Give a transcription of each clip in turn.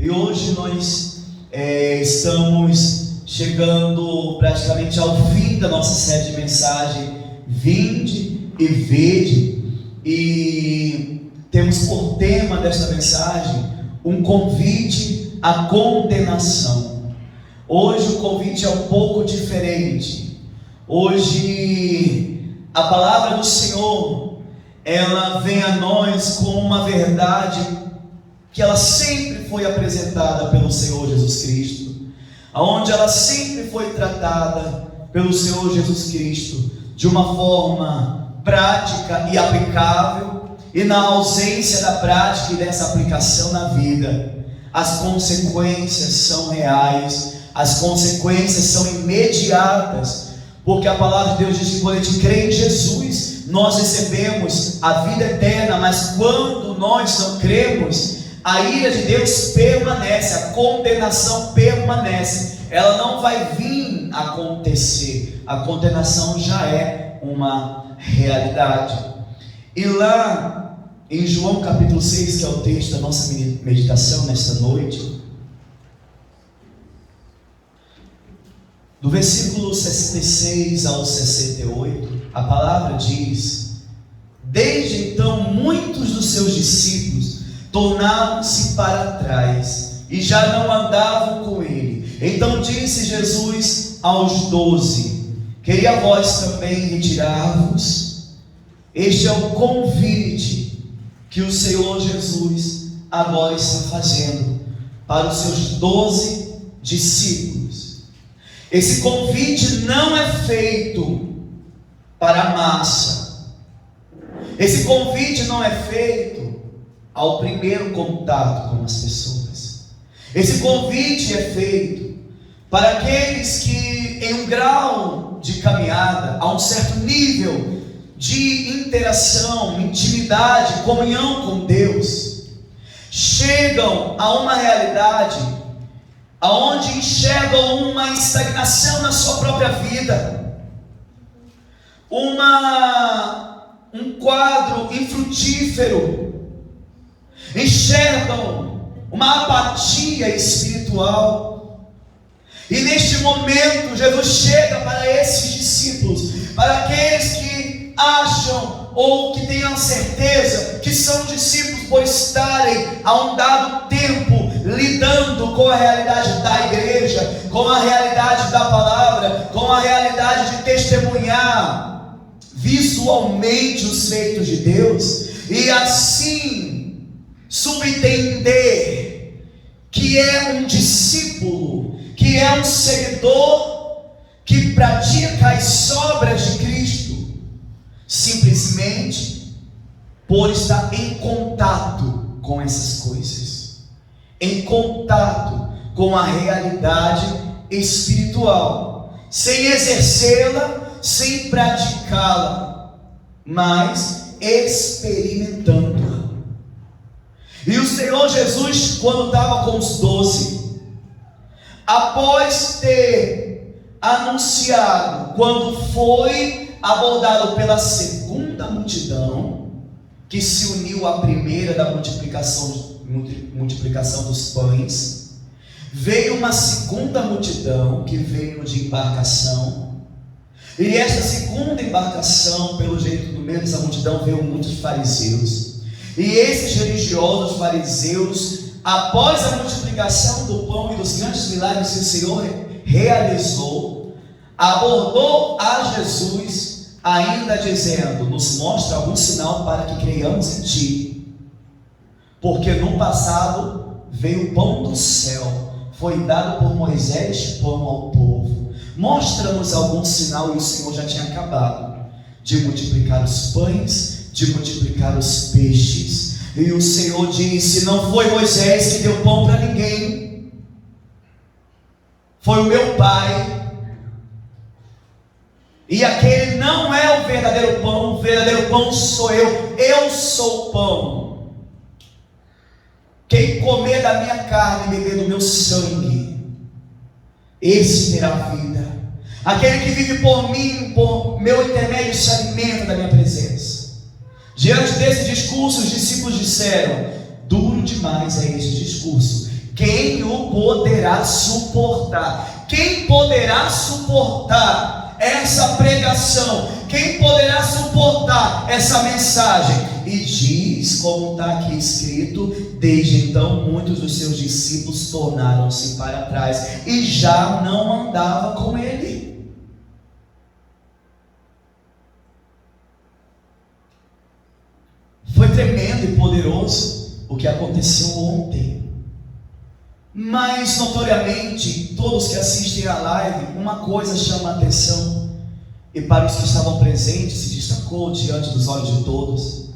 E hoje nós estamos chegando praticamente ao fim da nossa série de mensagem Vinde e Vede, e temos por tema desta mensagem um convite à condenação. Hoje o convite é um pouco diferente. Hoje a palavra do Senhor, ela vem a nós com uma verdade que ela sempre foi apresentada pelo Senhor Jesus Cristo, onde ela sempre foi tratada pelo Senhor Jesus Cristo de uma forma prática e aplicável, e na ausência da prática e dessa aplicação na vida, as consequências são reais, as consequências são imediatas, porque a palavra de Deus diz que quando a gente crê em Jesus, nós recebemos a vida eterna, mas quando nós não cremos, a ira de Deus permanece, a condenação permanece, ela não vai vir acontecer, a condenação já é uma realidade. E lá em João capítulo 6, que é o texto da nossa meditação nesta noite, do versículo 66 ao 68, a palavra diz: desde então muitos dos seus discípulos tornaram-se para trás e já não andavam com ele. Então disse Jesus aos 12: queria vós também retirar-vos? Este é o convite que o Senhor Jesus agora está fazendo para os seus 12 discípulos. Esse convite não é feito para a massa. Esse convite não é feito ao primeiro contato com as pessoas. Esse convite é feito para aqueles que, em um grau de caminhada, a um certo nível de interação, intimidade, comunhão com Deus, chegam a uma realidade aonde enxergam uma estagnação na sua própria vida, um quadro infrutífero, enxergam uma apatia espiritual. E neste momento Jesus chega para esses discípulos, para aqueles que acham ou que tenham certeza que são discípulos por estarem há um dado tempo lidando com a realidade da igreja, com a realidade da palavra, com a realidade de testemunhar visualmente os feitos de Deus, e assim subentender que é um discípulo, que é um seguidor, que pratica as obras de Cristo, simplesmente por estar em contato com essas coisas, em contato com a realidade espiritual, sem exercê-la, sem praticá-la, mas experimentando-a. E o Senhor Jesus, quando estava com os 12, após ter anunciado, quando foi abordado pela segunda multidão, que se uniu à primeira da multiplicação dos pães, veio uma segunda multidão que veio de embarcação, e esta segunda embarcação, pelo jeito, no meio dessa multidão veio muitos fariseus, e esses religiosos fariseus, após a multiplicação do pão e dos grandes milagres que o Senhor realizou, abordou a Jesus, ainda dizendo: nos mostra algum sinal para que creiamos em ti, porque no passado veio o pão do céu, foi dado por Moisés pão ao povo, mostra-nos algum sinal. E o Senhor já tinha acabado de multiplicar os pães, de multiplicar os peixes, e o Senhor disse: não foi Moisés que deu pão para ninguém, foi o meu Pai. E aquele não é o verdadeiro pão sou eu sou o pão. Quem comer da minha carne e beber do meu sangue, esse terá vida. Aquele que vive por mim, por meu intermédio, se alimenta da minha presença. Diante desse discurso, os discípulos disseram: duro demais é esse discurso, Quem o poderá suportar? Quem poderá suportar essa pregação? Quem poderá suportar essa mensagem? E diz, como está aqui escrito: desde então muitos dos seus discípulos tornaram-se para trás e já não andavam com ele. Foi tremendo e poderoso o que aconteceu ontem. Mas notoriamente, todos que assistem a live, uma coisa chama a atenção, e para os que estavam presentes se destacou diante dos olhos de todos: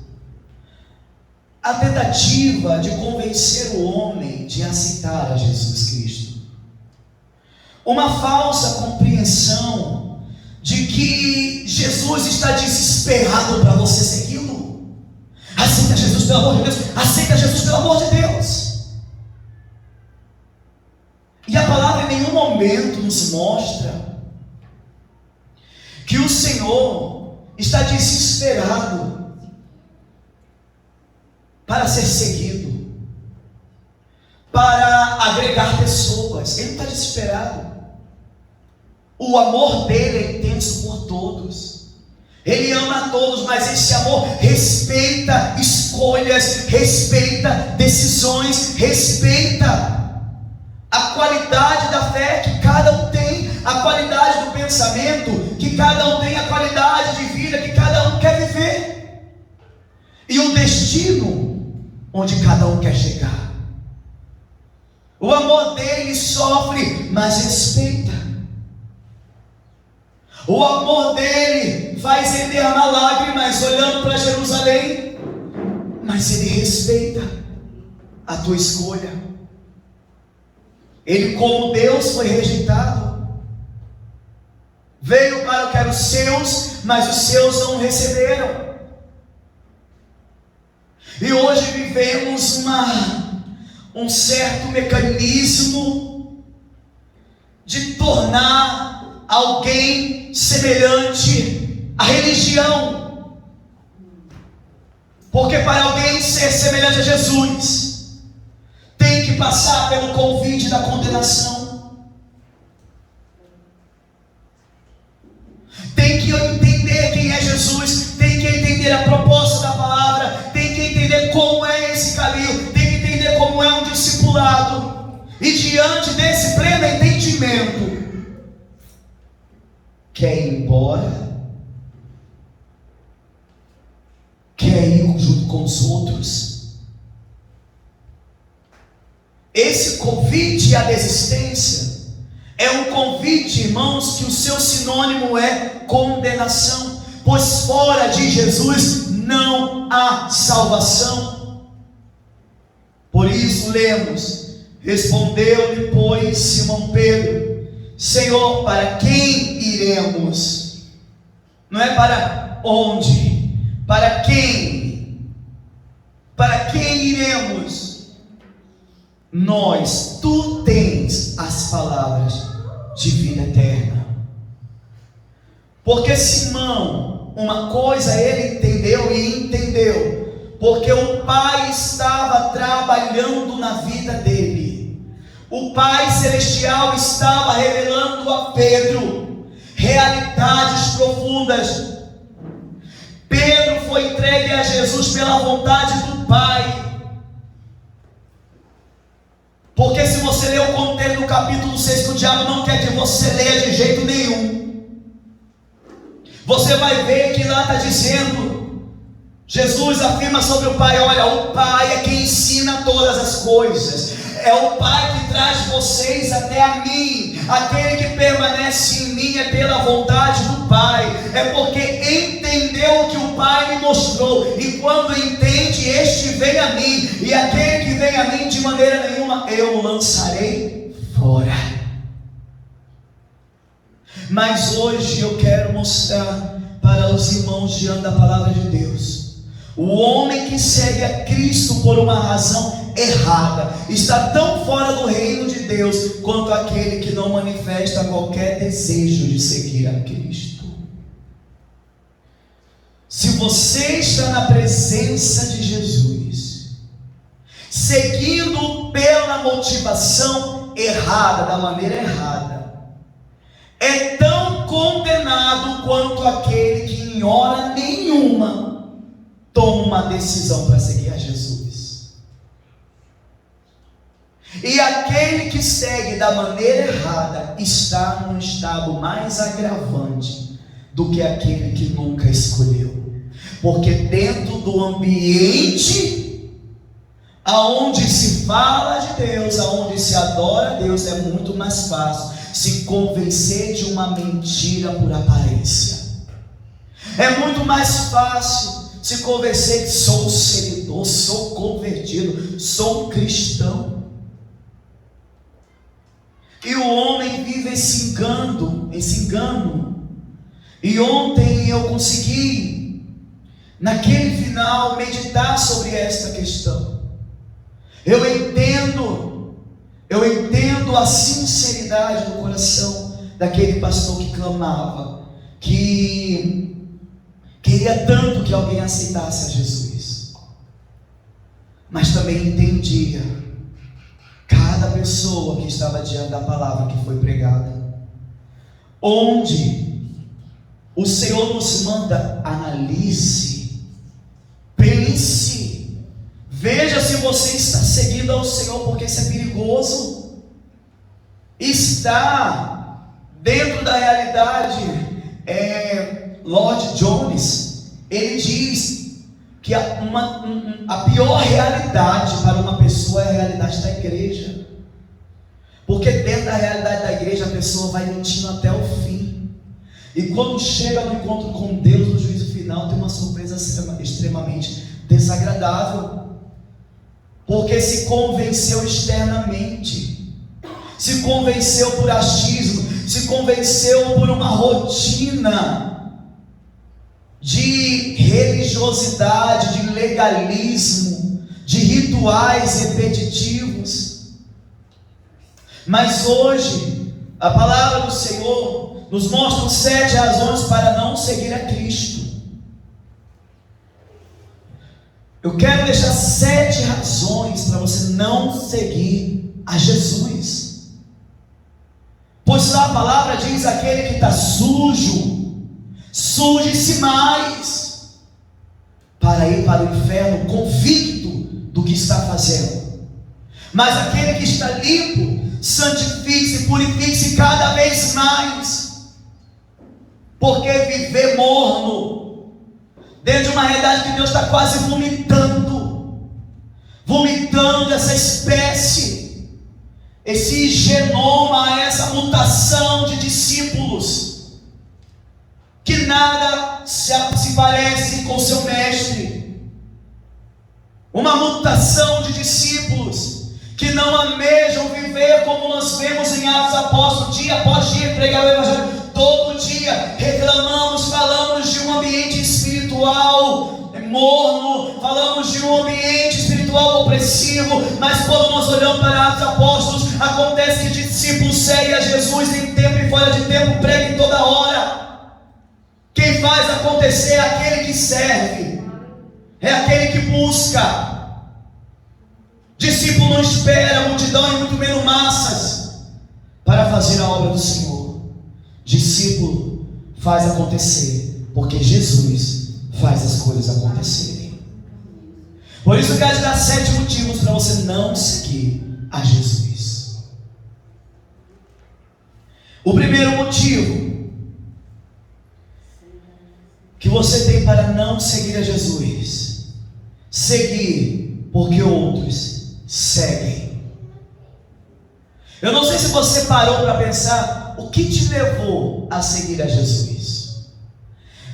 a tentativa de convencer o homem de aceitar a Jesus Cristo. Uma falsa compreensão de que Jesus está desesperado para você segui-lo. Aceita Jesus, pelo amor de Deus. Aceita Jesus, pelo amor de Deus. E a palavra em nenhum momento nos mostra que o Senhor está desesperado para ser seguido, para agregar pessoas. Ele não está desesperado. O amor dele é intenso por todos. Ele ama a todos, mas esse amor respeita escolhas, respeita decisões, respeita a qualidade da fé que cada um tem, a qualidade do pensamento que cada um tem, a qualidade de vida que cada um quer viver, e o destino onde cada um quer chegar. O amor dele sofre, mas respeita. O amor dele faz ele derramar lágrimas olhando para Jerusalém, mas ele respeita a tua escolha. Ele, como Deus, foi rejeitado, veio para o que eram os seus, mas os seus não o receberam. E hoje vivemos um certo mecanismo de tornar alguém semelhante à religião, porque para alguém ser semelhante a Jesus tem que passar pelo convite da condenação, tem que entender quem é Jesus, tem que entender a proposta da palavra, tem que entender como é esse caminho, tem que entender como é um discipulado. E diante desse pleno entendimento, quer ir embora, quer ir junto com os outros. Esse convite à desistência é um convite, irmãos, que o seu sinônimo é condenação, pois fora de Jesus não há salvação. Por isso lemos: respondeu-lhe, pois, Simão Pedro: Senhor, para quem iremos? Não é para onde, para quem? Para quem iremos? Tu tens as palavras de vida eterna. Porque Simão, uma coisa ele entendeu, porque o Pai estava trabalhando na vida dele. O Pai Celestial estava revelando a Pedro realidades profundas. Pedro foi entregue a Jesus pela vontade do Pai. Porque se você ler o contexto do capítulo 6, que o diabo não quer que você leia de jeito nenhum, você vai ver que lá está dizendo, Jesus afirma sobre o Pai: olha, o Pai é quem ensina todas as coisas, é o Pai que traz vocês até a mim. Aquele que permanece em mim é pela vontade do Pai, é porque entendeu o que o Pai me mostrou, e quando entende, este vem a mim, e aquele que vem a mim de maneira nenhuma eu o lançarei fora. Mas hoje eu quero mostrar para os irmãos diante da palavra de Deus: o homem que segue a Cristo por uma razão errada está tão fora do reino de Deus quanto aquele que não manifesta qualquer desejo de seguir a Cristo. Se você está na presença de Jesus, seguindo pela naquela motivação errada, da maneira errada, é tão condenado quanto aquele que em hora nenhuma toma uma decisão para seguir a Jesus. E aquele que segue da maneira errada está num estado mais agravante do que aquele que nunca escolheu. Porque dentro do ambiente aonde se fala de Deus, aonde se adora a Deus, é muito mais fácil se convencer de uma mentira por aparência. É muito mais fácil se convencer que sou seguidor, sou convertido, sou cristão. E o homem vive esse engano. E ontem eu consegui, naquele final, meditar sobre esta questão. Eu entendo a sinceridade do coração daquele pastor que clamava, que queria tanto que alguém aceitasse a Jesus, mas também entendia cada pessoa que estava diante da palavra que foi pregada, onde o Senhor nos manda: analise, pense, veja se você está seguindo ao Senhor, porque isso é perigoso. Está dentro da realidade. Lloyd Jones, ele diz que a pior realidade para uma pessoa é a realidade da igreja, porque dentro da realidade da igreja a pessoa vai mentindo até o fim, e quando chega no encontro com Deus no juízo final, tem uma surpresa extremamente desagradável, porque se convenceu externamente, se convenceu por achismo, se convenceu por uma rotina de religiosidade, de legalismo, de rituais repetitivos. Mas hoje a palavra do Senhor nos mostra 7 razões para não seguir a Cristo. Eu quero deixar 7 razões para você não seguir a Jesus. Pois a palavra diz: aquele que está sujo, suje-se mais, para ir para o inferno convicto do que está fazendo. Mas aquele que está limpo, santifique-se, purifique-se cada vez mais. Porque viver morno, dentro de uma realidade que Deus está quase vomitando essa espécie, esse genoma, essa mutação de discípulos, que nada se parece com seu mestre. Uma mutação de discípulos que não almejam viver como nós vemos em Atos Apóstolos, dia após dia, pregar o Evangelho. Todo dia reclamamos, falamos de um ambiente espiritual morno, falamos de um ambiente espiritual opressivo, mas quando nós olhamos para Atos Apóstolos, acontece que discípulos seguem a Jesus em tempo e fora de tempo, pregam em toda hora. Quem faz acontecer é aquele que serve, é aquele que busca. Discípulo não espera multidão e muito menos massas para fazer a obra do Senhor. Discípulo faz acontecer, porque Jesus faz as coisas acontecerem. Por isso eu quero te dar 7 motivos para você não seguir a Jesus. O primeiro motivo que você tem para não seguir a Jesus: seguir porque outros seguem. Eu não sei se você parou para pensar o que te levou a seguir a Jesus.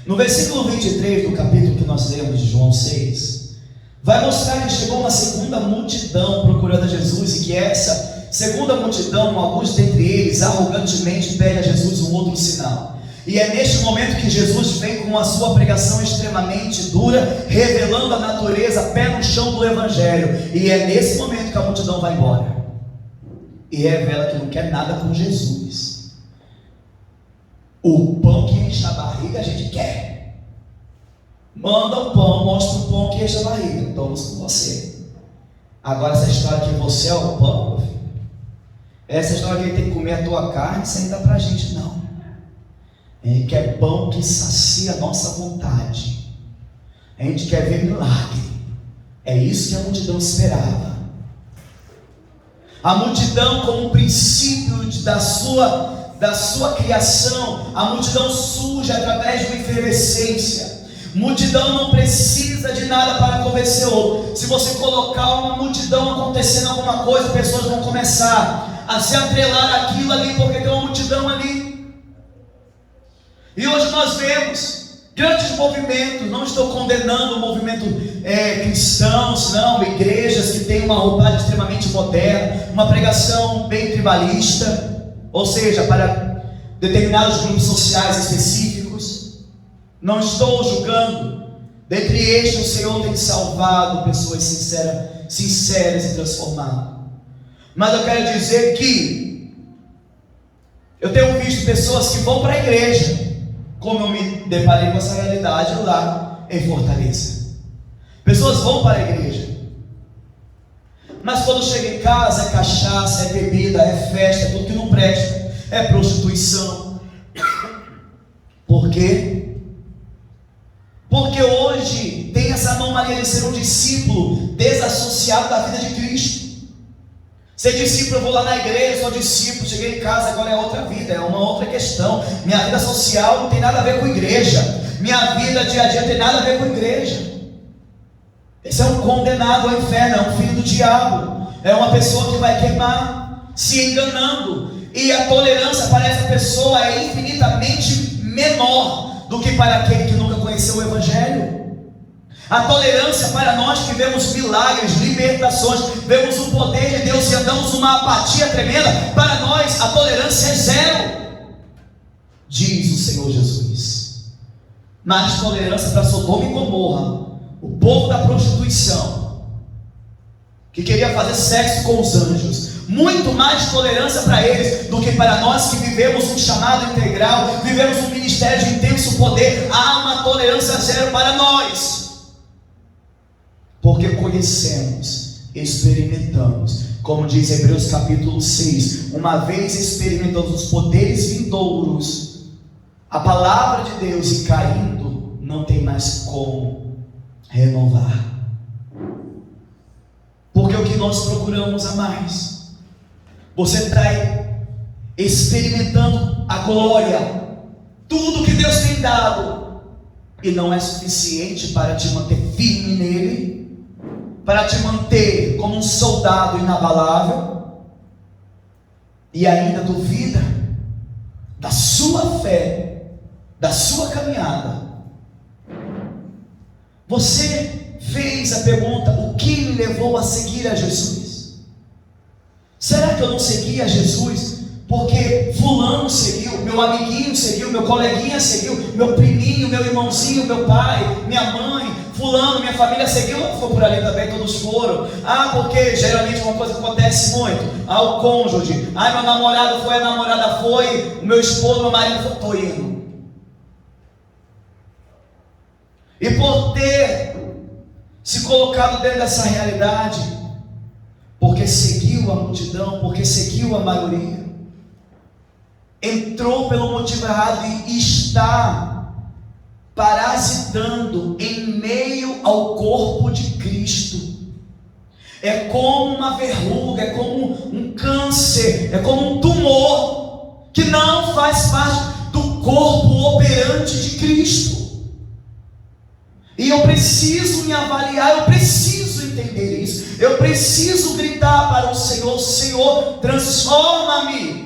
No versículo 23 do capítulo que nós lemos de João 6, vai mostrar que chegou uma segunda multidão procurando a Jesus, e que essa segunda multidão, alguns dentre eles, arrogantemente pede a Jesus um outro sinal. E é neste momento que Jesus vem com a sua pregação extremamente dura, revelando a natureza, pé no chão do Evangelho. E é nesse momento que a multidão vai embora e revela que não quer nada com Jesus. O pão que enche a barriga a gente quer. Manda o pão, mostra o pão que enche a barriga. Estamos com você. Agora essa história que você é o pão, meu filho, essa história que ele tem que comer a tua carne, isso ainda pra gente não. A gente quer pão que sacia a nossa vontade. A gente quer ver milagre. É isso que a multidão esperava. A multidão, como princípio da sua criação, a multidão surge através de uma efervescência. Multidão não precisa de nada para convencer outro. Se você colocar uma multidão acontecendo alguma coisa, pessoas vão começar a se atrelar àquilo ali, porque tem uma multidão ali. E hoje nós vemos grandes movimentos. Não estou condenando o movimento cristãos, não, igrejas que têm uma roupagem extremamente moderna, uma pregação bem tribalista, ou seja, para determinados grupos sociais específicos. Não estou julgando. Dentre estes, o Senhor tem salvado pessoas sinceras e transformado. Mas eu quero dizer que eu tenho visto pessoas que vão para a igreja, como eu me deparei com essa realidade lá em Fortaleza. Pessoas vão para a igreja, mas quando chega em casa é cachaça, é bebida, é festa, é tudo que não presta, é prostituição. Por quê? Porque hoje tem essa anomalia de ser um discípulo desassociado da vida de Cristo. Ser discípulo, eu vou lá na igreja, sou discípulo, cheguei em casa, agora é outra vida, é uma outra questão. Minha vida social não tem nada a ver com igreja. Minha vida dia a dia não tem nada a ver com igreja. Esse é um condenado ao inferno, é um filho do diabo. É uma pessoa que vai queimar, se enganando. E a tolerância para essa pessoa é infinitamente menor do que para aquele que nunca conheceu o Evangelho. A tolerância para nós que vemos milagres, libertações, vemos o poder de Deus e andamos numa apatia tremenda, para nós a tolerância é zero, diz o Senhor Jesus. Mas tolerância para Sodoma e Gomorra, o povo da prostituição, que queria fazer sexo com os anjos, muito mais tolerância para eles do que para nós que vivemos um chamado integral, vivemos um ministério de intenso poder. Há uma tolerância zero para nós, porque conhecemos, experimentamos, como diz Hebreus capítulo 6, uma vez experimentamos os poderes vindouros, a palavra de Deus, e caindo, não tem mais como renovar. Porque o que nós procuramos a mais, você está experimentando a glória, tudo que Deus tem dado, e não é suficiente para te manter firme nele, para te manter como um soldado inabalável, e ainda duvida da sua fé, da sua caminhada. Você fez a pergunta: o que me levou a seguir a Jesus? Será que eu não segui a Jesus porque fulano seguiu, meu amiguinho seguiu, meu coleguinha seguiu, meu priminho, meu irmãozinho, meu pai, minha mãe, fulano, minha família seguiu? Não foi por ali também, todos foram. Porque geralmente uma coisa que acontece muito, o cônjuge, meu namorado foi, a namorada foi, o meu esposo, meu marido foi, estou indo. E por ter se colocado dentro dessa realidade, porque seguiu a multidão, porque seguiu a maioria, entrou pelo motivo errado e está parasitando em meio ao corpo de Cristo. É como uma verruga, é como um câncer, é como um tumor que não faz parte do corpo operante de Cristo. E eu preciso me avaliar, eu preciso entender isso, eu preciso gritar para o Senhor: Senhor, transforma-me.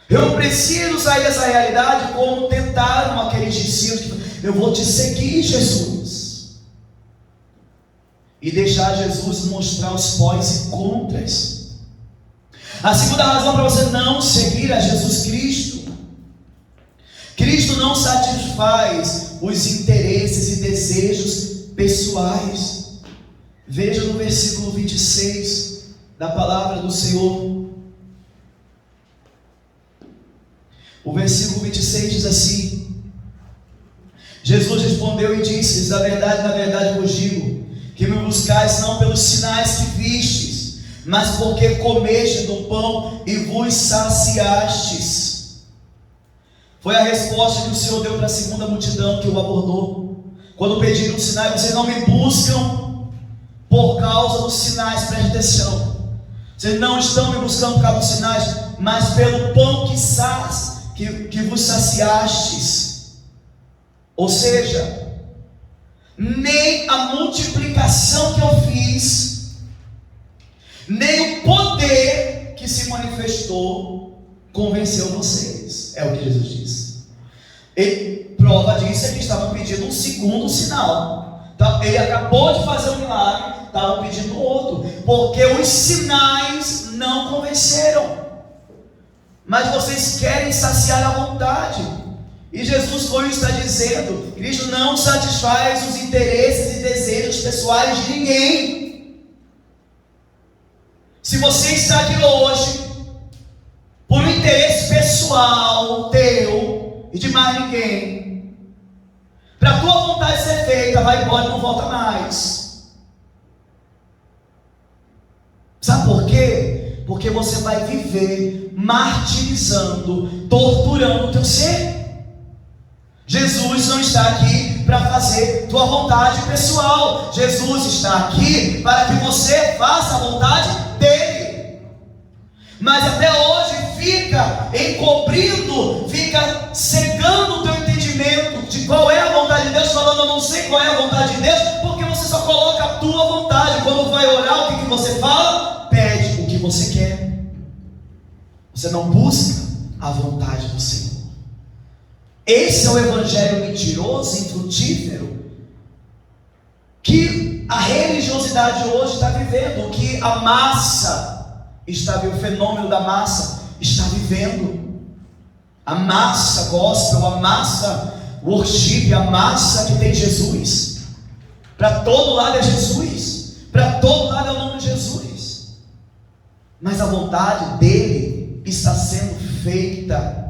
Eu preciso sair dessa realidade como tentaram aqueles discípulos: eu vou te seguir, Jesus. E deixar Jesus mostrar os pós e contras. A segunda razão para você não seguir a Jesus Cristo: Cristo não satisfaz os interesses e desejos pessoais. Veja no versículo 26 da palavra do Senhor. O versículo 26 diz assim: Jesus respondeu e disse: na verdade vos digo, que me buscais não pelos sinais que vistes, mas porque comeste do pão e vos saciastes. Foi a resposta que o Senhor deu para a segunda multidão que o abordou. Quando pediram sinais, vocês não me buscam por causa dos sinais, preste atenção. Vocês não estão me buscando por causa dos sinais, mas pelo pão que vos saciastes. Ou seja, nem a multiplicação que eu fiz, nem o poder que se manifestou convenceu vocês. É o que Jesus disse. E prova disso é que estavam pedindo um segundo sinal. Então, ele acabou de fazer um milagre, estavam pedindo outro, porque os sinais não convenceram. Mas vocês querem saciar a vontade. E Jesus com isso está dizendo: Cristo não satisfaz os interesses e desejos pessoais de ninguém. Se você está aqui hoje por um interesse pessoal teu e de mais ninguém, para a tua vontade ser feita, vai embora e não volta mais. Sabe por quê? Porque você vai viver martirizando, torturando o teu ser. Jesus não está aqui para fazer tua vontade pessoal. Jesus está aqui para que você faça a vontade dele. Mas até hoje fica encobrindo, fica cegando o teu entendimento de qual é a vontade de Deus, falando: eu não sei qual é a vontade de Deus, porque você só coloca a tua vontade. Quando vai orar, o que você fala? Pede o que você quer. Você não busca a vontade do Senhor. Esse é o evangelho mentiroso, infrutífero, que a religiosidade hoje está vivendo, que a massa está vivendo, o fenômeno da massa está vivendo. A massa gospel, a massa worship, a massa que tem Jesus. Para todo lado é Jesus, para todo lado é o nome de Jesus. Mas a vontade dele está sendo feita.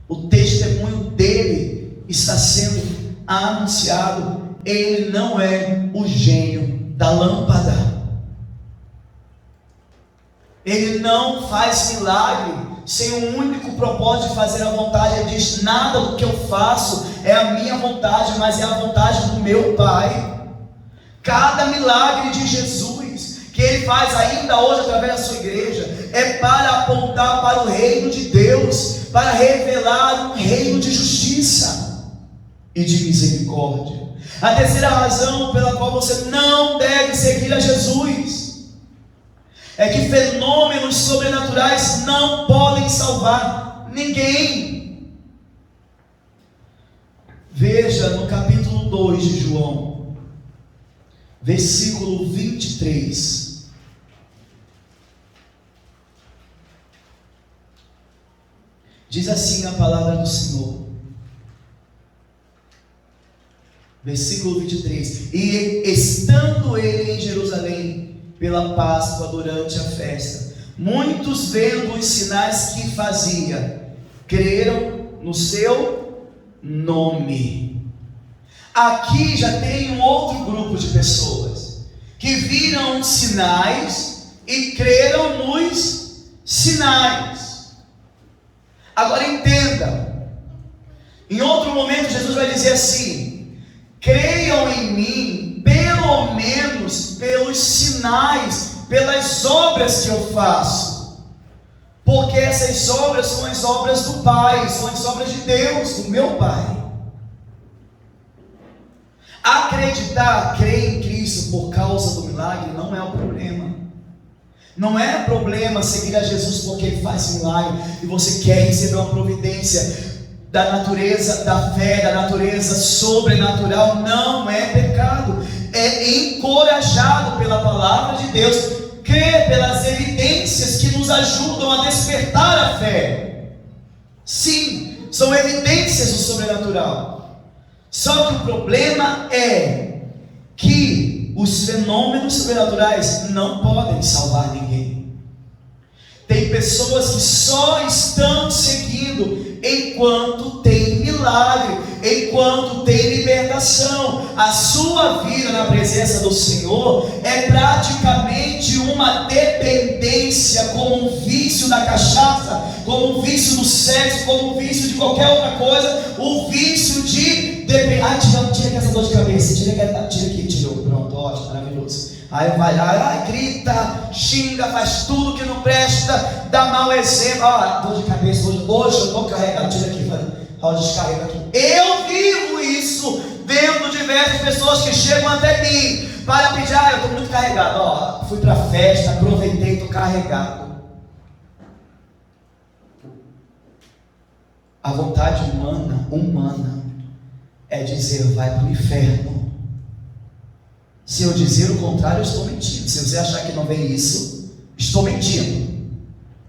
O testemunho dele está sendo anunciado. Ele não é o gênio da lâmpada. Ele não faz milagre sem um único propósito de fazer a vontade. Ele diz: nada do que eu faço é a minha vontade, mas é a vontade do meu Pai. Cada milagre de Jesus que ele faz ainda hoje através da sua igreja é para apontar para o reino de Deus, para revelar um reino de justiça e de misericórdia. A terceira razão pela qual você não deve seguir a Jesus é que fenômenos sobrenaturais não podem salvar ninguém. Veja no capítulo 2 de João, versículo 23. Diz assim a palavra do Senhor, versículo 23: e estando ele em Jerusalém pela Páscoa durante a festa, muitos, vendo os sinais que fazia, creram no seu nome. Aqui já tem um outro grupo de pessoas que viram os sinais e creram nos sinais. Agora entenda, em outro momento Jesus vai dizer assim: creiam em mim, pelo menos pelos sinais, pelas obras que eu faço, porque essas obras são as obras do Pai, são as obras de Deus, do meu Pai. Acreditar, crer em Cristo por causa do milagre não é o problema. Não é problema seguir a Jesus porque Ele faz milagre e você quer receber uma providência da natureza, da fé, da natureza sobrenatural. Não é pecado, é encorajado pela palavra de Deus, crer pelas evidências que nos ajudam a despertar a fé. Sim, são evidências do sobrenatural. Só que o problema é que os fenômenos sobrenaturais não podem salvar ninguém. Tem pessoas que só estão seguindo enquanto tem milagre, enquanto tem libertação. A sua vida na presença do Senhor é praticamente uma dependência, como um vício da cachaça, como um vício do sexo, como um vício de qualquer outra coisa, o vício de dependência. Tira essa dor de cabeça, tira aqui, tirou, pronto, ótimo, maravilhoso. Aí vai lá, grita, xinga, faz tudo que não presta, dá mau exemplo. Dor de cabeça, hoje eu estou carregado, tira aqui, vai, descarrega aqui. Eu vivo isso vendo diversas pessoas que chegam até mim para pedir, eu estou muito carregado, fui para a festa, aproveitei, estou carregado. A vontade humana é dizer, vai para o inferno. Se eu dizer o contrário, eu estou mentindo. Se você achar que não vem isso, estou mentindo.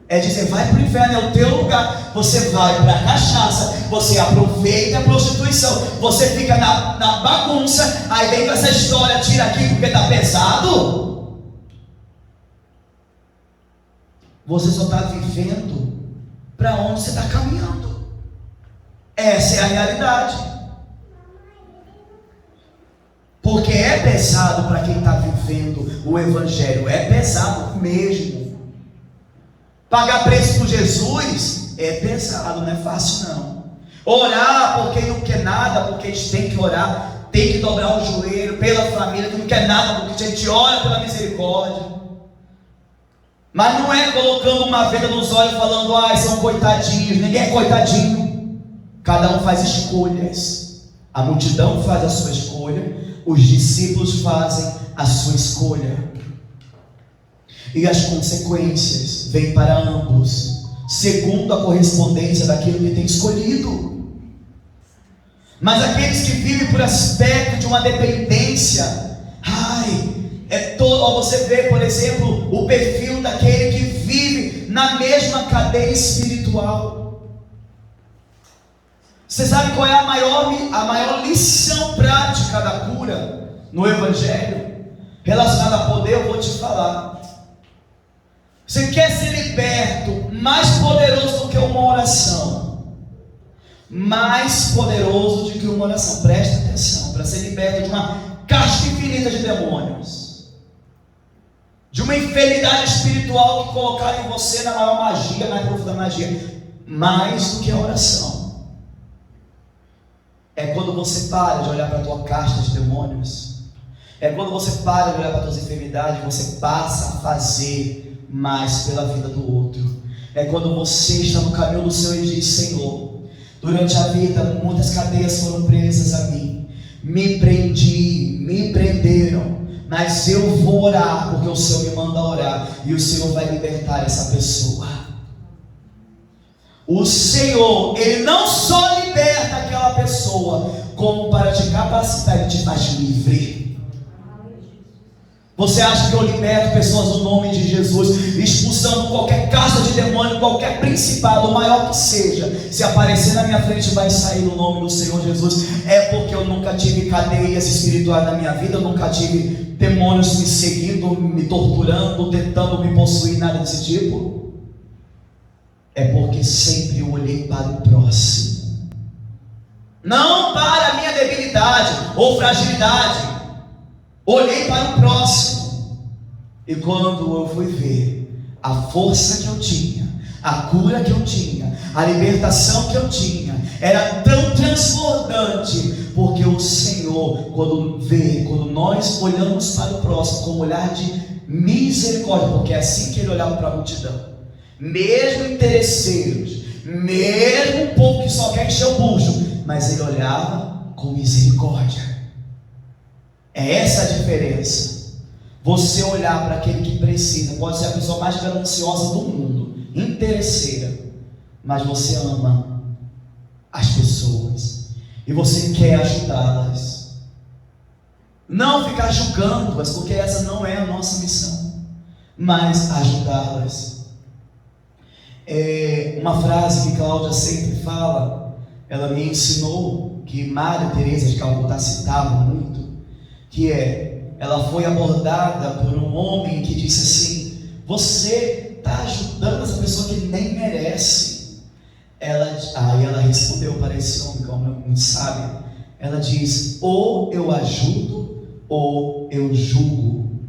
É dizer, vai para o inferno, é o teu lugar. Você vai para a cachaça, você aproveita a prostituição, você fica na bagunça. Aí vem com essa história, tira aqui porque está pesado. Você só está vivendo para onde você está caminhando. Essa é a realidade. Porque é pesado para quem está vivendo o Evangelho, é pesado mesmo. Pagar preço por Jesus é pesado, não é fácil não. Orar por quem não quer nada, porque a gente tem que orar, tem que dobrar o joelho pela família, que não quer nada, porque a gente ora pela misericórdia. Mas não é colocando uma venda nos olhos falando, são coitadinhos. Ninguém é coitadinho. Cada um faz escolhas. A multidão faz a sua escolha. Os discípulos fazem a sua escolha. E as consequências vêm para ambos, segundo a correspondência daquilo que tem escolhido. Mas aqueles que vivem por aspecto de uma dependência, você vê, por exemplo, o perfil daquele que vive na mesma cadeia espiritual. Você sabe qual é a maior lição prática da cura no Evangelho? Relacionada a poder, eu vou te falar. Você quer ser liberto, mais poderoso do que uma oração. Mais poderoso do que uma oração. Presta atenção, para ser liberto de uma caixa infinita de demônios, de uma enfermidade espiritual que colocaram em você na maior magia, na profunda magia. Mais do que a oração. É quando você para de olhar para a tua caixa de demônios. É quando você para de olhar para as tuas enfermidades. Você passa a fazer mais pela vida do outro. É quando você está no caminho do Senhor e diz, Senhor, durante a vida muitas cadeias foram presas a mim. Me prenderam. Mas eu vou orar, porque o Senhor me manda orar. E o Senhor vai libertar essa pessoa. O Senhor, Ele não só liberta aquela pessoa, como para te capacitar, Ele te faz livre. Você acha que eu liberto pessoas no nome de Jesus, expulsando qualquer casa de demônio, qualquer principado, maior que seja, se aparecer na minha frente vai sair no nome do Senhor Jesus? É porque eu nunca tive cadeias espirituais na minha vida, eu nunca tive demônios me seguindo, me torturando, tentando me possuir, nada desse tipo. É porque sempre eu olhei para o próximo, não para a minha debilidade ou fragilidade. Olhei para o próximo. E quando eu fui ver a força que eu tinha, a cura que eu tinha, a libertação que eu tinha, era tão transbordante, porque o Senhor, quando nós olhamos para o próximo com um olhar de misericórdia, porque é assim que Ele olhava para a multidão, mesmo interesseiros, mesmo um povo que só quer encher o bucho, mas Ele olhava com misericórdia. É essa a diferença. Você olhar para aquele que precisa, pode ser a pessoa mais gananciosa do mundo, interesseira, mas você ama as pessoas e você quer ajudá-las. Não ficar julgando-as, porque essa não é a nossa missão, mas ajudá-las. Uma frase que Cláudia sempre fala, ela me ensinou, que Maria Teresa de Calcutá citava muito, que ela foi abordada por um homem que disse assim: você está ajudando essa pessoa que nem merece, Aí ela respondeu para esse homem, que é um homem muito sábio. Ela diz: ou eu ajudo, ou eu julgo.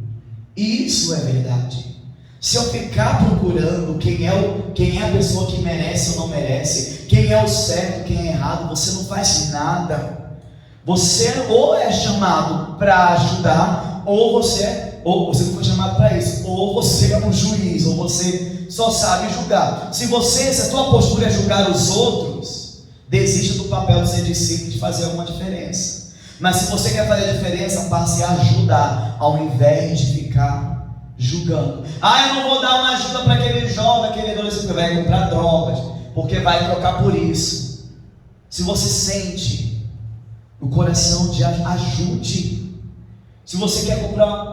Isso é verdade. Se eu ficar procurando quem é a pessoa que merece ou não merece, quem é o certo, quem é errado, você não faz nada. Você ou é chamado para ajudar, ou você não foi chamado para isso, ou você é um juiz, ou você só sabe julgar. Se a tua postura é julgar os outros, desista do papel de ser discípulo, de fazer alguma diferença. Mas se você quer fazer a diferença, passe a ajudar, ao invés de ficar julgando. Eu não vou dar uma ajuda para aquele jovem, aquele adolescente que vai comprar drogas, porque vai trocar por isso. Se você sente no coração de ajude. Se você quer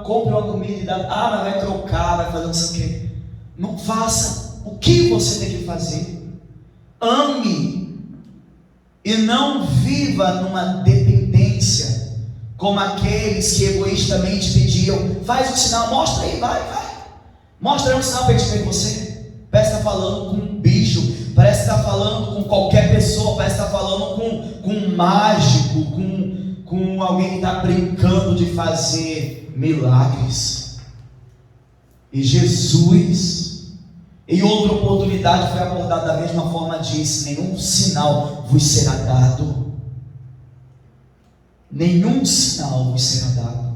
compre uma comida e dá, mas vai trocar, vai fazer não sei o quê. Não faça o que você tem que fazer. Ame e não viva numa dependência como aqueles que egoístamente pediam: faz um sinal, mostra aí, vai. Mostra aí um sinal para ele ver você. Parece que está falando com um bicho, parece que está falando com qualquer pessoa, parece que está falando com um mágico, com alguém que está brincando de fazer milagres. E Jesus, em outra oportunidade, foi abordado da mesma forma, disse: nenhum sinal vos será dado. Nenhum sinal vos será dado.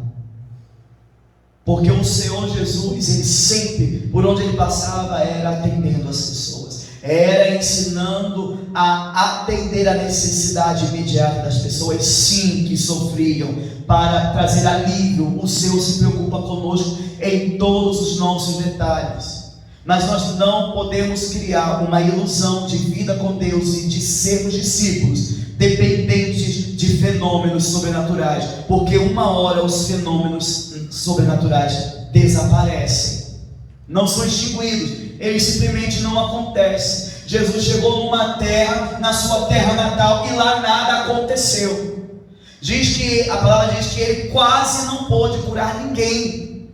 Porque o Senhor Jesus, ele sempre, por onde ele passava, era atendendo as pessoas, era ensinando a atender a necessidade imediata das pessoas, sim, que sofriam, para trazer alívio. O Senhor se preocupa conosco em todos os nossos detalhes. Mas nós não podemos criar uma ilusão de vida com Deus e de sermos discípulos dependentes de fenômenos sobrenaturais, porque uma hora os fenômenos sobrenaturais desaparecem, não são extinguidos, eles simplesmente não acontecem. Jesus chegou numa terra, na sua terra natal, e lá nada aconteceu. A palavra diz que ele quase não pôde curar ninguém,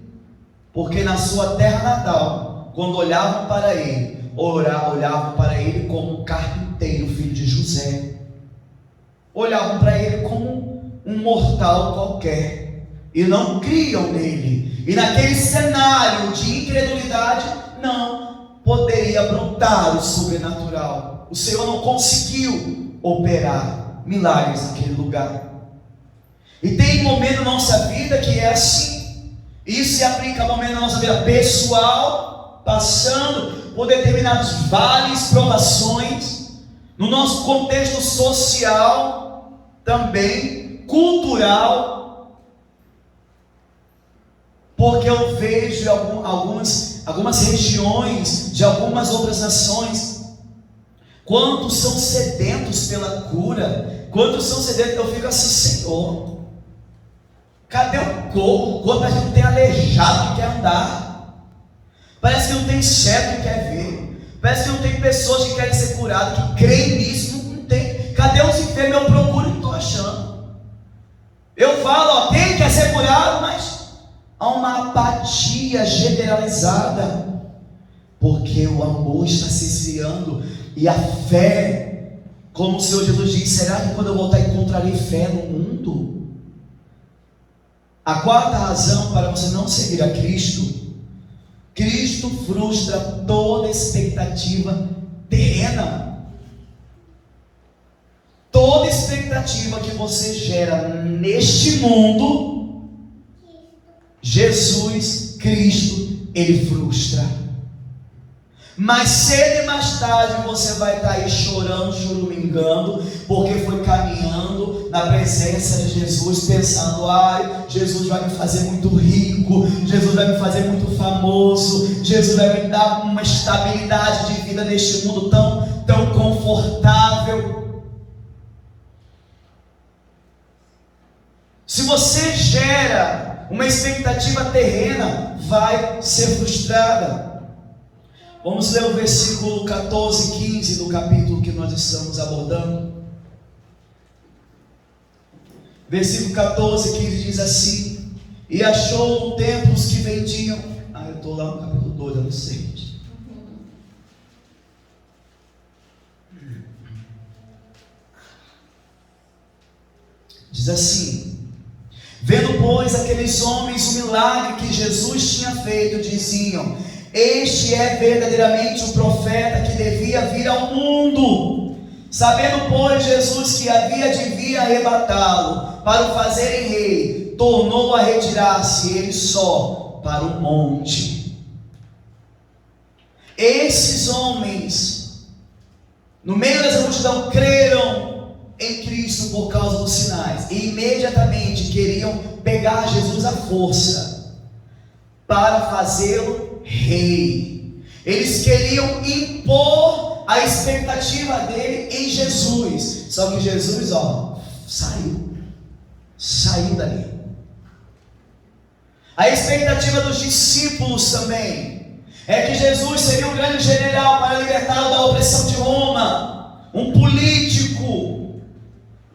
porque na sua terra natal, quando olhavam para ele, olhavam para ele como um carpinteiro, filho de José. Olhavam para ele como um mortal qualquer, e não criam nele. E naquele cenário de incredulidade, não poderia brotar o sobrenatural. O Senhor não conseguiu operar milagres naquele lugar. E tem momento na nossa vida que é assim. Isso se aplica a momento na nossa vida pessoal, passando por determinados vales, provações, no nosso contexto social, também cultural, porque eu vejo algumas regiões de algumas outras nações, quantos são sedentos pela cura, quantos são sedentos. Eu fico assim: Senhor, cadê o corpo? Parece que não tem aleijado que quer andar, parece que não tem cego que quer ver, parece que não tem pessoas que querem ser curadas, que creem nisso. Não tem. Cadê os enfermos? Eu procuro e não estou achando. Eu falo, quem quer ser curado, mas há uma apatia generalizada, porque o amor está se esfriando, e a fé, como o Senhor Jesus diz: será que quando eu voltar encontrarei fé no mundo? A quarta razão para você não seguir a Cristo: Cristo frustra toda expectativa terrena. Toda expectativa que você gera neste mundo, Jesus Cristo, ele frustra. Mas cedo e mais tarde você vai estar aí chorando, chorumingando, porque foi caminhando na presença de Jesus, pensando: Jesus vai me fazer muito rico, Jesus vai me fazer muito famoso, Jesus vai me dar uma estabilidade de vida neste mundo tão confortável. Se você gera uma expectativa terrena, vai ser frustrada. Vamos ler o versículo 14 e 15 do capítulo que nós estamos abordando. Versículo 14 e 15 diz assim: e achou templos que vendiam. Eu estou lá no capítulo 2, eu não sei. Diz assim: vendo, pois, aqueles homens o milagre que Jesus tinha feito, diziam: este é verdadeiramente o profeta que devia vir ao mundo. Sabendo, pois, Jesus que havia de vir arrebatá-lo para o fazerem rei, tornou a retirar-se ele só para o monte. Esses homens, no meio dessa multidão, creram em Cristo por causa dos sinais, e imediatamente queriam pegar Jesus à força para fazê-lo rei. Eles queriam impor a expectativa dele em Jesus. Só que Jesus, saiu dali. A expectativa dos discípulos também é que Jesus seria um grande general para libertá-lo da opressão de Roma, um político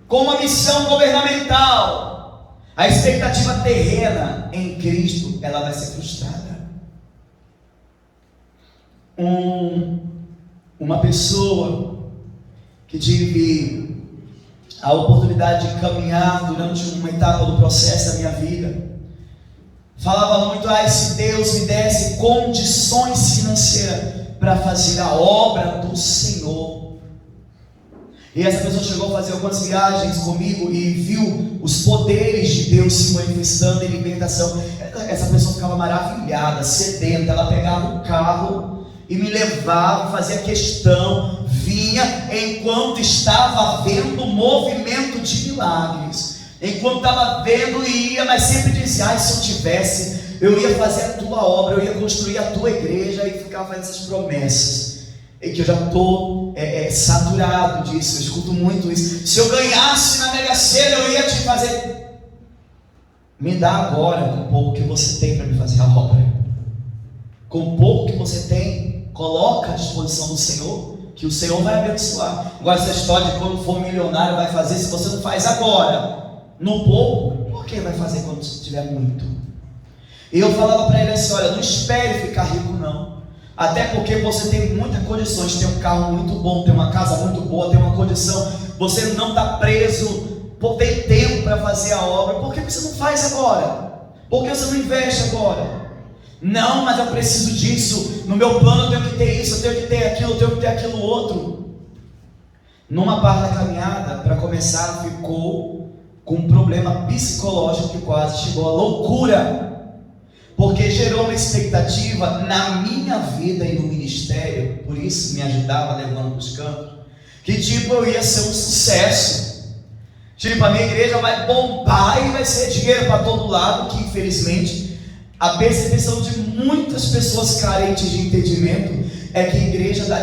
com uma missão governamental. A expectativa terrena em Cristo, ela vai ser frustrada. Uma pessoa que tive a oportunidade de caminhar durante uma etapa do processo da minha vida, falava muito: se Deus me desse condições financeiras para fazer a obra do Senhor. E essa pessoa chegou a fazer algumas viagens comigo e viu os poderes de Deus se manifestando em libertação. Essa pessoa ficava maravilhada, sedenta. Ela pegava o carro e me levava, fazia questão, vinha enquanto estava vendo o movimento de milagres, enquanto estava vendo, ia, mas sempre dizia: se eu tivesse, eu ia fazer a tua obra, eu ia construir a tua igreja, e ficava fazendo essas promessas, e que eu já estou saturado disso, eu escuto muito isso. Se eu ganhasse na Mega Sena, eu ia te fazer. Me dá agora com o pouco que você tem para me fazer a obra. Com o pouco que você tem, coloca à disposição do Senhor, que o Senhor vai abençoar. Agora, essa história de quando for milionário vai fazer, se você não faz agora, no pouco, por que vai fazer quando tiver muito? E eu falava para ele assim: olha, não espere ficar rico não, até porque você tem muitas condições, tem um carro muito bom, tem uma casa muito boa, tem uma condição, você não está preso, tem tempo para fazer a obra. Por que você não faz agora? Por que você não investe agora? Não, mas eu preciso disso, no meu plano eu tenho que ter isso, eu tenho que ter aquilo, eu tenho que ter aquilo outro. Numa parte da caminhada, para começar, ficou com um problema psicológico que quase chegou à loucura, porque gerou uma expectativa na minha vida e no ministério. Por isso me ajudava levando para os cantos, que tipo, eu ia ser um sucesso, tipo, a minha igreja vai bombar e vai ser dinheiro para todo lado, que infelizmente a percepção de muitas pessoas carentes de entendimento é que a igreja dá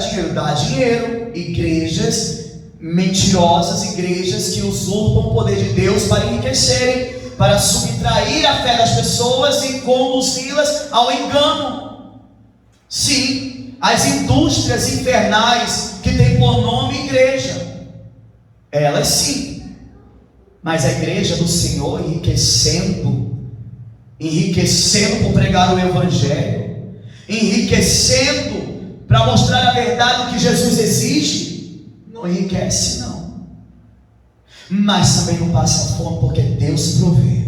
dinheiro, igrejas mentirosas, igrejas que usurpam o poder de Deus para enriquecerem, para subtrair a fé das pessoas e conduzi-las ao engano. Sim, as indústrias infernais que têm por nome igreja, elas sim, mas a igreja do Senhor enriquecendo por pregar o Evangelho, enriquecendo para mostrar a verdade que Jesus exige, não enriquece não, mas também não passa fome, porque Deus provê.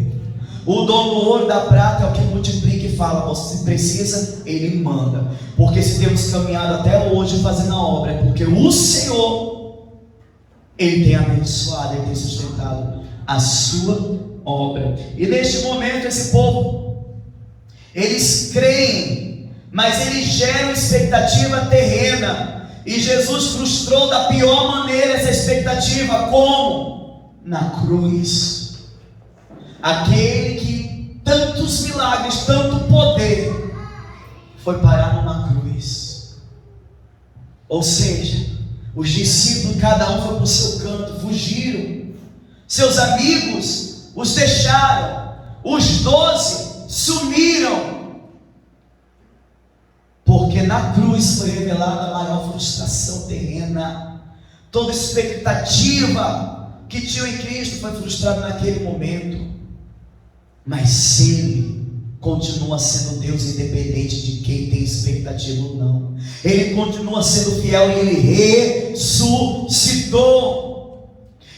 O dono do ouro e da prata é o que multiplica e fala: você precisa, Ele manda. Porque se temos caminhado até hoje fazendo a obra, é porque o Senhor, Ele tem abençoado, Ele tem sustentado a sua obra. E neste momento esse povo, eles creem, mas eles geram expectativa terrena, e Jesus frustrou da pior maneira essa expectativa. Como? Na cruz. Aquele que tantos milagres, tanto poder, foi parar numa cruz. Ou seja, os discípulos, cada um foi para o seu canto, fugiram. Seus amigos os deixaram, os 12 sumiram, porque na cruz foi revelada a maior frustração terrena. Toda expectativa que tinham em Cristo foi frustrada naquele momento. Mas Ele continua sendo Deus, independente de quem tem expectativa ou não. Ele continua sendo fiel e Ele ressuscitou.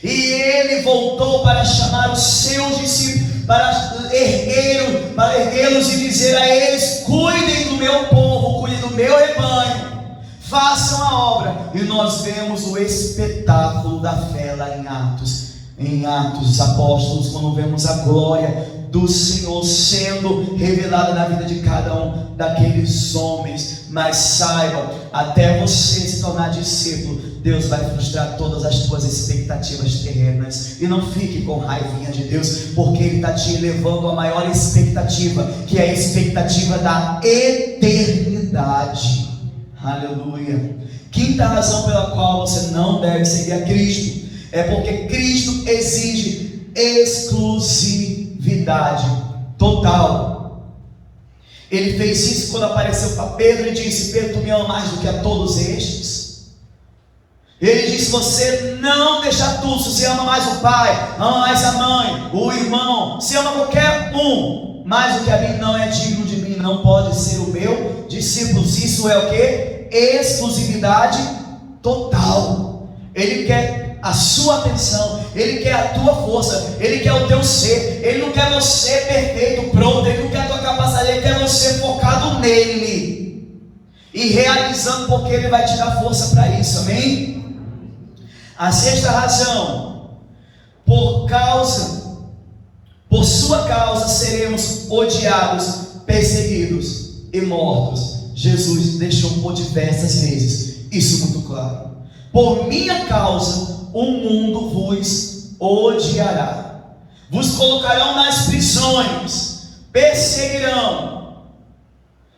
E ele voltou para chamar os seus discípulos, para erguê-los e dizer a eles: cuidem do meu povo, cuidem do meu rebanho, façam a obra. E nós vemos o espetáculo da fé lá em Atos dos Apóstolos, quando vemos a glória do Senhor sendo revelada na vida de cada um daqueles homens. Mas saiba, até você se tornar discípulo, Deus vai frustrar todas as tuas expectativas terrenas. E não fique com raivinha de Deus, porque Ele está te elevando a maior expectativa, que é a expectativa da eternidade. Aleluia. Quinta razão pela qual você não deve seguir a Cristo é porque Cristo exige exclusividade total. Ele fez isso quando apareceu para Pedro e disse: Pedro, tu me ama mais do que a todos estes? Ele disse: você não deixa tudo. Se você ama mais o pai, ama mais a mãe, o irmão, se ama qualquer um mais do que a mim, não é digno de mim, não pode ser o meu discípulo. Isso é o que? Exclusividade total. Ele quer a sua atenção, Ele quer a tua força, Ele quer o teu ser. Ele não quer você perfeito, pronto, Ele não quer a tua capacidade, Ele quer você focado nele e realizando, porque Ele vai te dar força para isso, amém? A sexta razão: por sua causa seremos odiados, perseguidos e mortos. Jesus deixou por diversas vezes isso muito claro. Por minha causa o mundo vos odiará, vos colocarão nas prisões, perseguirão.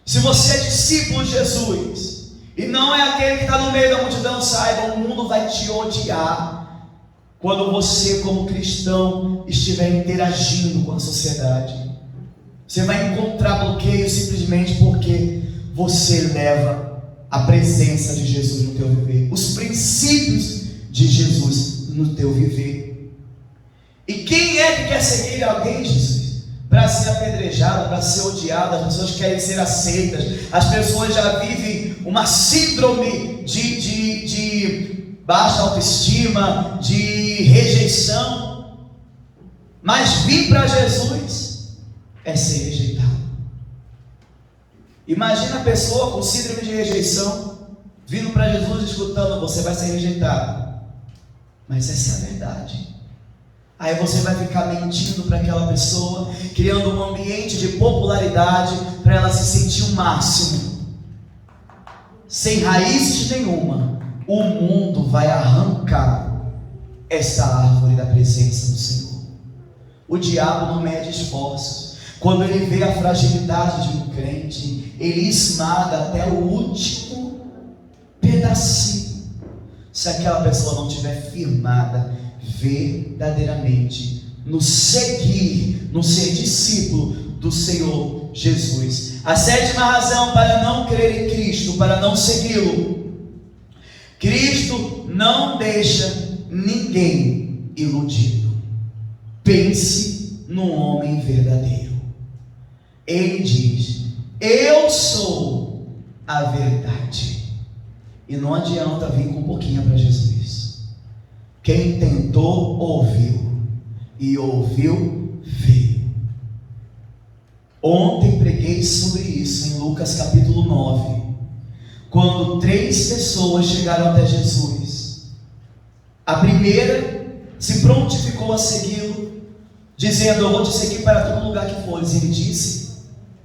Se você é discípulo de Jesus e não é aquele que está no meio da multidão, saiba, o mundo vai te odiar quando você, como cristão, estiver interagindo com a sociedade. Você vai encontrar bloqueio simplesmente porque você leva a presença de Jesus no teu viver, os princípios de Jesus no teu viver. E quem é que quer seguir alguém, Jesus? Para ser apedrejado, para ser odiado. As pessoas querem ser aceitas, as pessoas já vivem uma síndrome de baixa autoestima, de rejeição. Mas vir para Jesus é ser rejeitado. Imagina a pessoa com síndrome de rejeição vindo para Jesus escutando: você vai ser rejeitado. Mas essa é a verdade. Aí você vai ficar mentindo para aquela pessoa, criando um ambiente de popularidade para ela se sentir o máximo, sem raízes nenhuma. O mundo vai arrancar essa árvore da presença do Senhor. O diabo não mede esforços. Quando ele vê a fragilidade de um crente, ele esmaga até o último pedacinho. Se aquela pessoa não estiver firmada verdadeiramente no seguir, no ser discípulo do Senhor Jesus. A sétima razão para não crer em Cristo, para não segui-lo: Cristo não deixa ninguém iludido. Pense num homem verdadeiro. Ele diz: eu sou a verdade. E não adianta vir com um pouquinho para Jesus. Quem tentou, ouviu. E ouviu, veio. Ontem preguei sobre isso em Lucas capítulo 9. Quando 3 pessoas chegaram até Jesus. A primeira se prontificou a segui-lo, dizendo: eu vou te seguir para todo lugar que fores. Ele disse: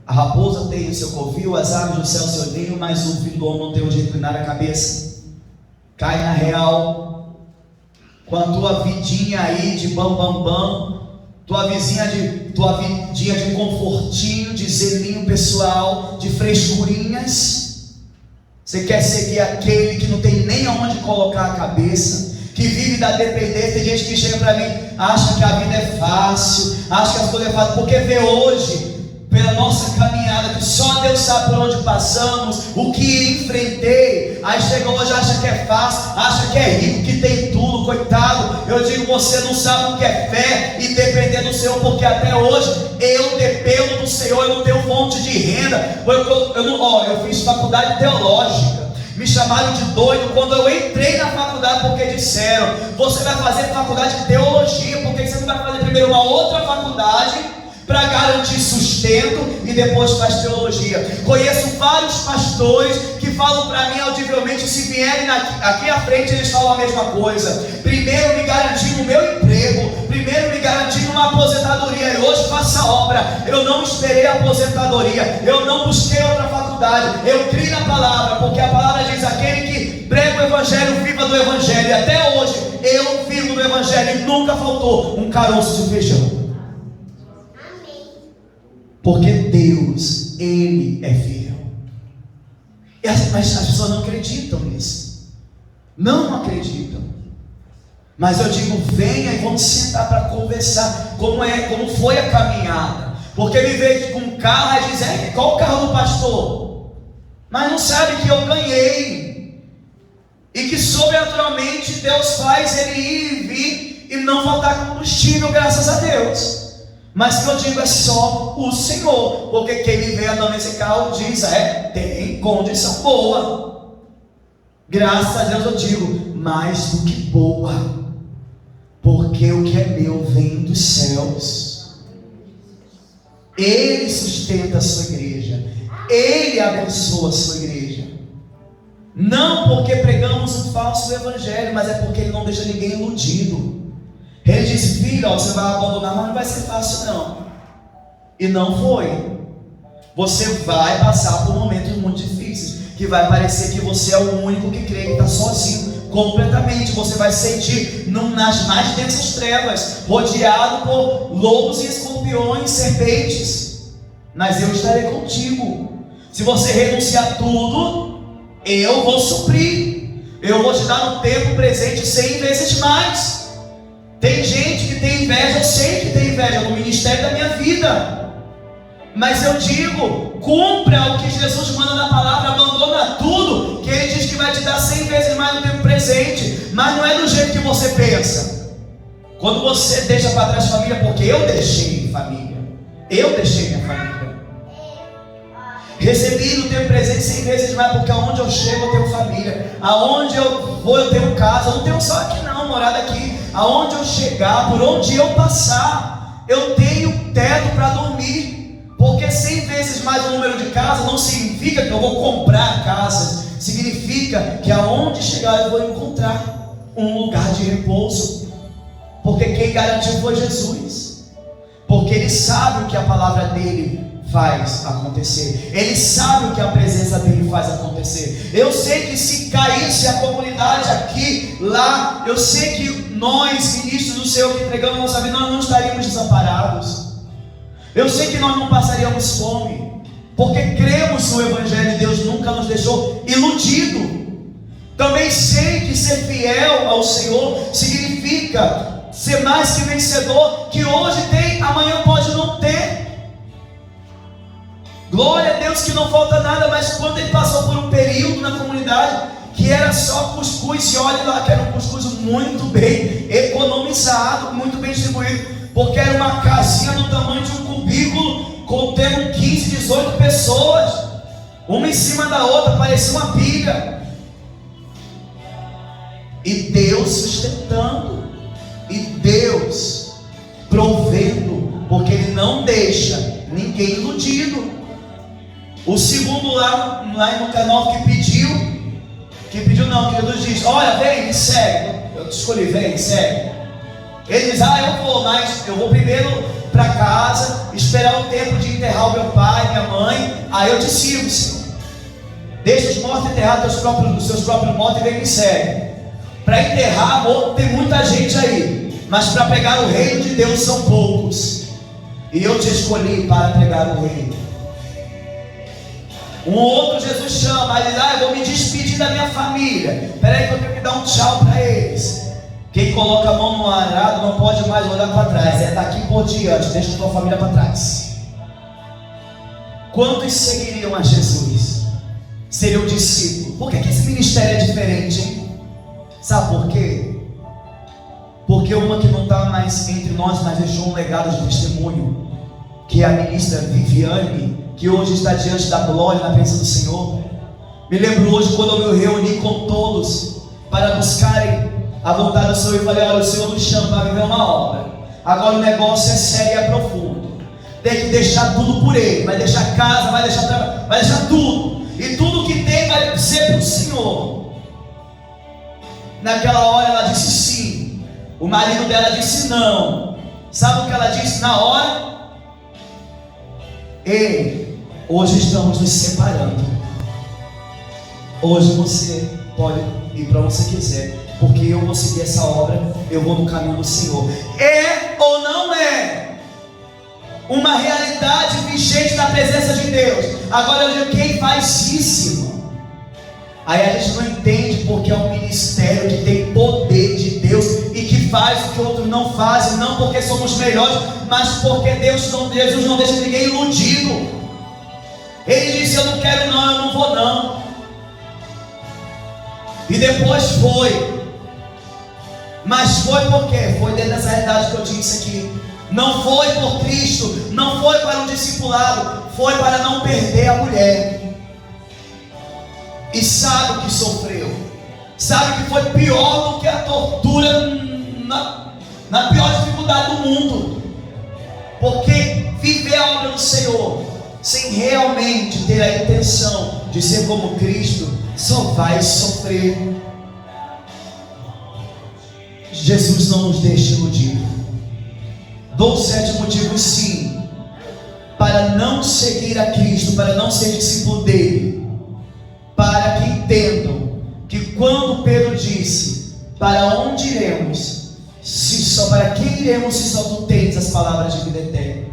a raposa tem o seu covil, as aves do céu o seu ninho, mas o filho do homem não tem onde reclinar a cabeça. Cai na real com a tua vidinha aí de bam, tua vidinha de confortinho, de zelinho pessoal, de frescurinhas. Você quer seguir aquele que não tem nem aonde colocar a cabeça, que vive da dependência. Tem gente que chega para mim, acha que a vida é fácil, acha que as coisas é fácil, porque vê hoje, pela nossa caminhada, que só Deus sabe por onde passamos, o que enfrentei. Aí chega hoje, acha que é fácil, acha que é rico, que tem tudo, coitado. Eu digo: você não sabe o que é fé e depender do Senhor, porque até hoje eu dependo do Senhor. Eu não tenho fonte de renda. Eu fiz faculdade teológica, me chamaram de doido quando eu entrei na faculdade, porque disseram: você vai fazer faculdade de teologia, porque você não vai fazer primeiro uma outra faculdade para garantir sustento e depois faz teologia. Conheço vários pastores que falam para mim audivelmente, se vierem aqui à frente eles falam a mesma coisa: primeiro me garantir no meu emprego, primeiro me garantir numa aposentadoria, e hoje faço a obra. Eu não esperei a aposentadoria, eu não busquei outra faculdade, eu criei na palavra, porque a palavra diz: aquele que prega o evangelho, viva do evangelho. E até hoje eu vivo do evangelho e nunca faltou um caroço de feijão. Porque Deus, Ele é fiel. Mas as pessoas não acreditam nisso. Não acreditam. Mas eu digo: venha e vamos sentar para conversar. Como foi a caminhada. Porque me veio com um carro e diz: qual o carro do pastor? Mas não sabe que eu ganhei. E que sobrenaturalmente Deus faz ele ir e vir e não faltar combustível, graças a Deus. Mas que eu digo é só o Senhor, porque quem me vê andando nesse carro diz: tem condição boa. Graças a Deus eu digo: mais do que boa, porque o que é meu vem dos céus. Ele sustenta a sua igreja, Ele abençoa a sua igreja. Não porque pregamos um falso evangelho, mas é porque Ele não deixa ninguém iludido. Ele disse: filho, você vai abandonar, mas não vai ser fácil não. E não foi. Você vai passar por momentos muito difíceis, que vai parecer que você é o único que crê, que está sozinho, completamente. Você vai sentir nas mais densas trevas, rodeado por lobos e escorpiões, serpentes. Mas eu estarei contigo. Se você renunciar a tudo, eu vou suprir. Eu vou te dar no tempo presente 100 vezes mais. Tem gente que tem inveja, eu sei que tem inveja no ministério da minha vida. Mas eu digo: cumpra o que Jesus manda na palavra, abandona tudo, que Ele diz que vai te dar 100 vezes mais no tempo presente. Mas não é do jeito que você pensa. Quando você deixa para trás família, porque eu deixei família, eu deixei minha família. Recebi no tempo presente 100 vezes mais, porque aonde eu chego eu tenho família, aonde eu vou eu tenho casa, eu não tenho só aqui não, morada aqui. Aonde eu chegar, por onde eu passar, eu tenho teto para dormir. Porque 100 vezes mais o número de casas não significa que eu vou comprar casas, significa que aonde chegar eu vou encontrar um lugar de repouso. Porque quem garantiu foi Jesus. Porque Ele sabe o que a palavra dEle faz acontecer. Ele sabe o que a presença dEle faz acontecer. Eu sei que se caísse a comunidade aqui, lá, eu sei que nós, ministros do Senhor, que entregamos a nossa vida, nós não estaríamos desamparados. Eu sei que nós não passaríamos fome, porque cremos no Evangelho e Deus nunca nos deixou iludido. Também sei que ser fiel ao Senhor significa ser mais que vencedor, que hoje tem, amanhã pode não ter. Glória a Deus que não falta nada. Mas quando ele passou por um período na comunidade que era só cuscuz, e olha lá que era um cuscuz muito bem economizado, muito bem distribuído, porque era uma casinha do tamanho de um cubículo, contendo 15, 18 pessoas, uma em cima da outra, parecia uma pilha. E Deus sustentando, e Deus provendo, porque Ele não deixa ninguém iludido. O segundo lá em Lucas 9 que Jesus diz: olha, vem, me segue. Eu te escolhi, vem, me segue. Ele diz: eu vou, mas eu vou primeiro para casa, esperar o tempo de enterrar o meu pai, minha mãe, aí eu te sigo, Senhor. Deixa os mortos enterrar os seus próprios mortos e vem, me segue. Para enterrar, amor, tem muita gente aí, mas para pegar o reino de Deus são poucos. E eu te escolhi para pregar o reino. Um outro Jesus chama, ele diz: eu vou me despedir da minha família. Espera aí que eu tenho que dar um tchau para eles. Quem coloca a mão no arado não pode mais olhar para trás. É daqui por diante, deixa a tua família para trás. Quantos seguiriam a Jesus? Seriam discípulos. Por que esse ministério é diferente, hein? Sabe por quê? Porque uma que não está mais entre nós, mas deixou um legado de testemunho, que é a ministra Viviane, que hoje está diante da glória na presença do Senhor. Me lembro hoje quando eu me reuni com todos para buscarem a vontade do Senhor e falei: olha, o Senhor nos chama para viver uma obra. Agora o negócio é sério e é profundo. Tem que deixar tudo por Ele. Vai deixar casa, vai deixar tudo. E tudo que tem vai ser para o Senhor. Naquela hora ela disse sim. O marido dela disse não. Sabe o que ela disse na hora? Ei, hoje estamos nos separando. Hoje você pode ir para onde você quiser, porque eu vou seguir essa obra, eu vou no caminho do Senhor. É ou não é uma realidade vigente na presença de Deus? Agora eu digo, quem faz isso, irmão? Aí a gente não entende porque é um ministério que tem poder de Deus e que faz o que outros não fazem, não porque somos melhores, mas porque Jesus não deixa ninguém iludido. Ele disse: eu não quero não, eu não vou não. E depois foi. Mas foi por quê? Foi dentro dessa realidade que eu disse aqui. Não foi por Cristo, não foi para um discipulado, foi para não perder a mulher. E sabe o que sofreu, sabe que foi pior do que a tortura na pior dificuldade do mundo, porque viver a obra do Senhor sem realmente ter a intenção de ser como Cristo, só vai sofrer. Jesus não nos deixa iludir. Dou 7 motivos sim, para não seguir a Cristo, para não ser discípulo dele, para que entendam que quando Pedro disse: para onde iremos, para quem iremos se só tu tens as palavras de vida eterna?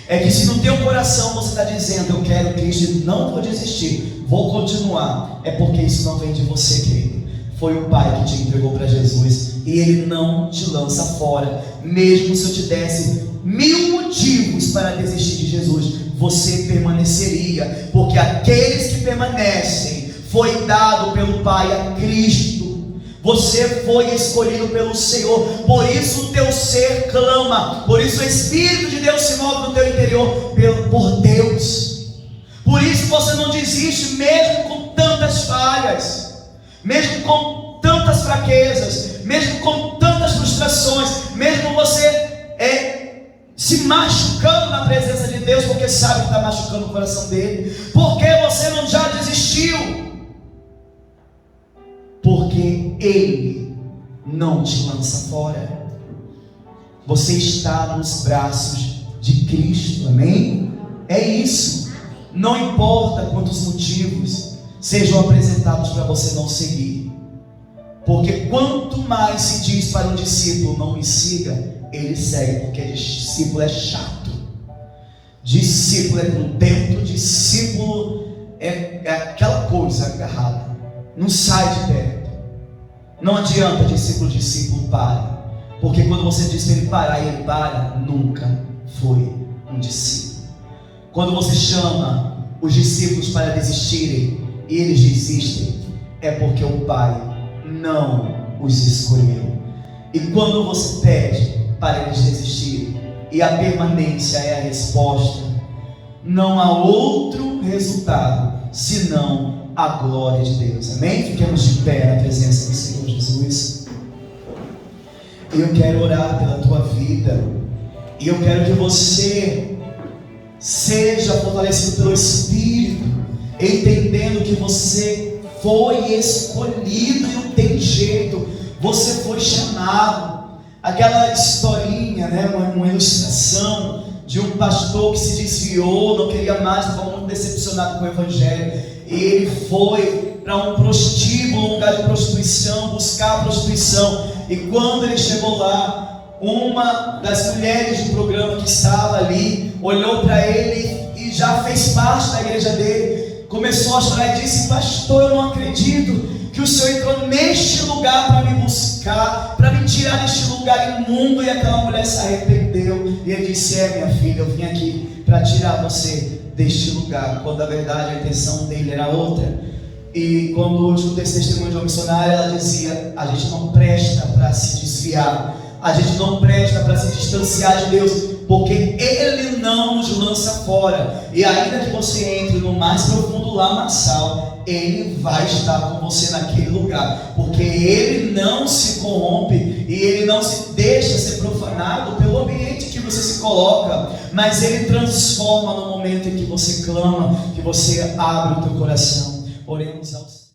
É que se no teu coração você está dizendo: eu quero Cristo e não vou desistir, vou continuar, é porque isso não vem de você, querido. Foi o Pai que te entregou para Jesus, e Ele não te lança fora. Mesmo se eu te desse 1000 motivos para desistir de Jesus, você permaneceria, porque aqueles que permanecem foi dado pelo Pai a Cristo. Você foi escolhido pelo Senhor, por isso o teu ser clama, por isso o Espírito de Deus se move no teu interior por Deus. Por isso você não desiste, mesmo com tantas falhas, mesmo com tantas fraquezas, mesmo com tantas frustrações, mesmo você se machucando na presença de Deus, porque sabe que está machucando o coração dele. Porque você não já desistiu? Porque Ele não te lança fora. Você está nos braços de Cristo, amém? É isso. Não importa quantos motivos sejam apresentados para você não seguir, porque quanto mais se diz para um discípulo: não me siga, ele segue, porque discípulo é chato, discípulo é prudente, discípulo é aquela coisa agarrada, não sai de perto. Não adianta discípulo pare, porque quando você diz para ele parar e ele para, nunca foi um discípulo. Quando você chama os discípulos para desistirem e eles desistem, é porque o Pai não os escolheu. E quando você pede para eles desistirem e a permanência é a resposta, não há outro resultado senão a glória de Deus, amém? Fiquemos de pé na presença do Senhor Jesus. Eu quero orar pela tua vida, e eu quero que você seja fortalecido pelo Espírito, entendendo que você foi escolhido e não tem jeito, você foi chamado. Aquela historinha, uma ilustração de um pastor que se desviou, não queria mais, estava muito decepcionado com o Evangelho, e ele foi para um prostíbulo, um lugar de prostituição, buscar a prostituição. E quando ele chegou lá, uma das mulheres do programa que estava ali olhou para ele e já fez parte da igreja dele, começou a chorar e disse: pastor, eu não acredito que o Senhor entrou neste lugar para me buscar, para me tirar deste lugar imundo. E aquela mulher se arrependeu, e ele disse: minha filha, eu vim aqui para tirar você deste lugar, quando a verdade, a intenção dele era outra. E quando eu escutei esse testemunho de uma missionária, ela dizia: a gente não presta para se desviar, a gente não presta para se distanciar de Deus, porque Ele não nos lança fora. E ainda que você entre no mais profundo do lamaçal, Ele vai estar com você naquele lugar, porque Ele não se corrompe e Ele não se deixa ser profanado pelo ambiente que você se coloca, mas Ele transforma no momento em que você clama, que você abre o teu coração. Oremos ao Senhor.